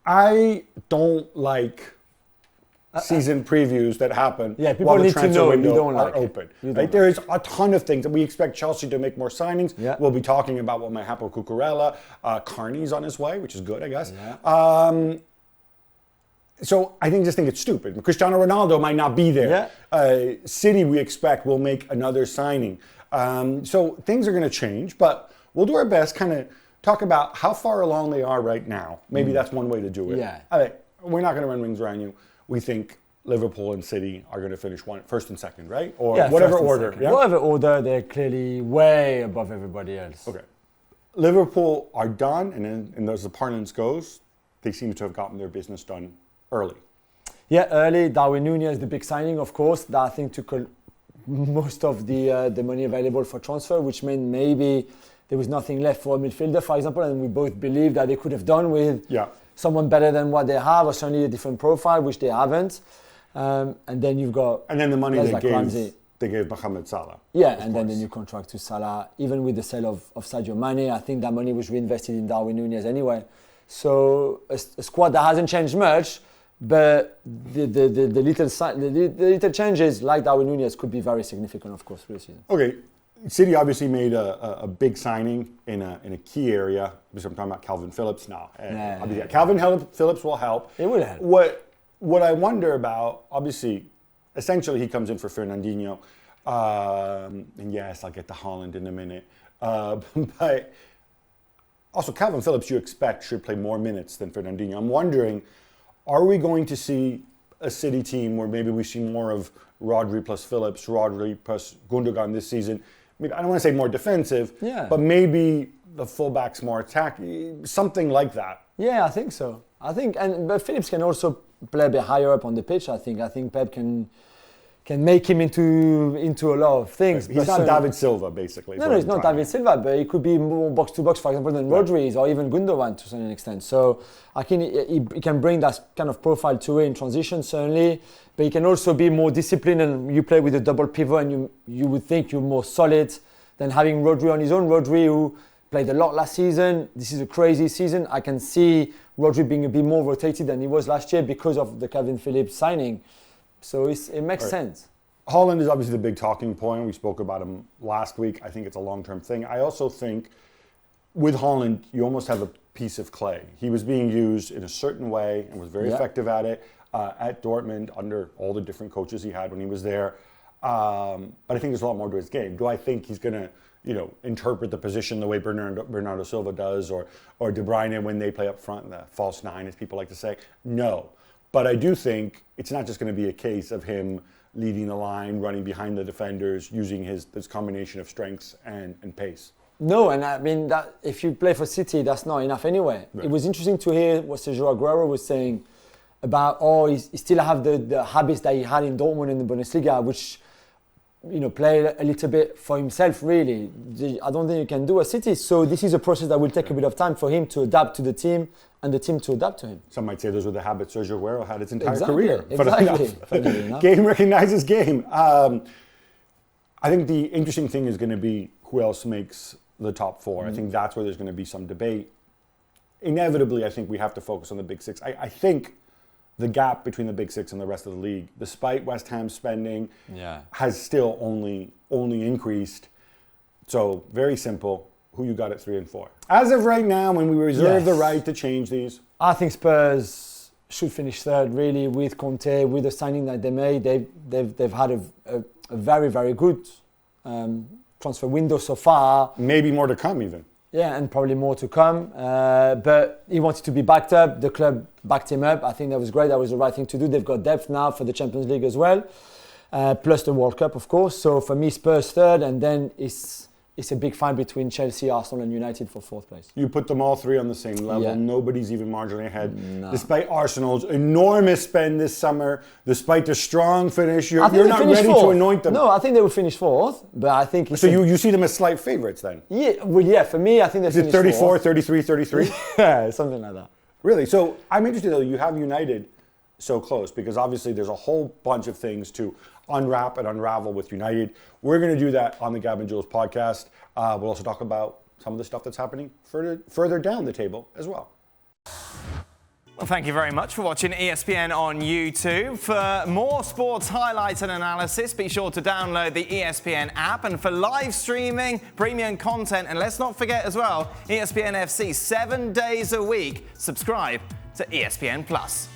I don't like season previews that happen people while the need to transfer know window you don't are like it. open. You don't Right? like There is a ton of things that we expect Chelsea to make more signings. Yeah. We'll be talking about what might happen with Cucurella. Carney's on his way, which is good, I guess. Yeah. So I think it's stupid. Cristiano Ronaldo might not be there. Yeah. City, we expect, will make another signing. So things are going to change, but we'll do our best, kind of talk about how far along they are right now. Maybe that's one way to do it. Yeah. We're not going to run rings around you. We think Liverpool and City are going to finish first and second, right? Or whatever order. Yeah? Whatever order, they're clearly way above everybody else. Okay. Liverpool are done, and as the parlance goes, they seem to have gotten their business done early. Yeah, early. Darwin Núñez, the big signing, of course. That I think took most of the money available for transfer, which meant maybe there was nothing left for a midfielder, for example, and we both believe that they could have done with someone better than what they have, or certainly a different profile, which they haven't. And then you've got... And then the money they gave Mohamed Salah. Yeah, and then the new contract to Salah. Even with the sale of Sadio Mane, I think that money was reinvested in Darwin Núñez anyway. So a squad that hasn't changed much, but the little changes like Darwin Núñez could be very significant, of course, for the season. Okay, City obviously made a big signing in a key area. Because I'm talking about Calvin Phillips now. Calvin Phillips will help. It will help. What I wonder about, obviously, essentially he comes in for Fernandinho. And yes, I'll get to Haaland in a minute. But also Calvin Phillips, you expect, should play more minutes than Fernandinho. I'm wondering, are we going to see a City team where maybe we see more of Rodri plus Phillips, Rodri plus Gundogan this season? Maybe, I don't want to say more defensive, but maybe the fullbacks more attack, something like that. Yeah, I think so. But Phillips can also play a bit higher up on the pitch. I think Pep can make him into a lot of things. He's not David Silva, basically. No, he's not David Silva, but he could be more box to box, for example, than Rodri or even Gundogan to a certain extent. So I think he can bring that kind of profile to it in transition, certainly. But he can also be more disciplined, and you play with a double pivot, and you would think you're more solid than having Rodri on his own. Rodri, who played a lot last season. This is a crazy season. I can see Rodri being a bit more rotated than he was last year because of the Calvin Phillips signing. So it makes sense. Haaland is obviously the big talking point. We spoke about him last week. I think it's a long-term thing. I also think with Haaland, you almost have a piece of clay. He was being used in a certain way and was very effective at it at Dortmund under all the different coaches he had when he was there. But I think there's a lot more to his game. Do I think he's going to interpret the position the way Bernardo Silva does, or De Bruyne when they play up front, the false nine, as people like to say? No. But I do think it's not just going to be a case of him leading the line, running behind the defenders, using this combination of strengths and pace. No, and I mean, that if you play for City, that's not enough anyway. Right. It was interesting to hear what Sergio Aguero was saying about, he still have the habits that he had in Dortmund in the Bundesliga, which, play a little bit for himself, really. I don't think you can do a City. So this is a process that will take a bit of time for him to adapt to the team and the team to adapt to him. Some might say those were the habits Sergio Aguero had his entire career. Exactly. Game recognizes game. I think the interesting thing is going to be who else makes the top four. I think that's where there's going to be some debate. Inevitably, I think we have to focus on the big six. I think the gap between the big six and the rest of the league, despite West Ham's spending, has still only increased. So very simple. Who you got at 3 and 4? As of right now, when we reserve the right to change these, I think Spurs should finish third. Really, with Conte, with the signing that they made, they've had a very, very good transfer window so far. Maybe more to come, even. Yeah, and probably more to come. But he wanted to be backed up. The club backed him up. I think that was great. That was the right thing to do. They've got depth now for the Champions League as well, plus the World Cup, of course. So for me, Spurs third, and then it's a big fight between Chelsea, Arsenal, and United for fourth place. You put them all three on the same level. Yeah. Nobody's even marginally ahead. No. Despite Arsenal's enormous spend this summer, despite the strong finish, you're not ready to anoint them. No, I think they will finish fourth, but I think... So you see them as slight favourites then? Yeah, for me, I think they finish 34, fourth. 33, 33? Yeah, something like that. Really? So I'm interested, though, you have United so close, because obviously there's a whole bunch of things to unwrap and unravel with United. We're going to do that on the Gab and Juls podcast. We'll also talk about some of the stuff that's happening further down the table as well. Well, thank you very much for watching ESPN on YouTube. For more sports highlights and analysis, be sure to download the ESPN app. And for live streaming, premium content, and let's not forget as well, ESPN FC 7 days a week. Subscribe to ESPN Plus.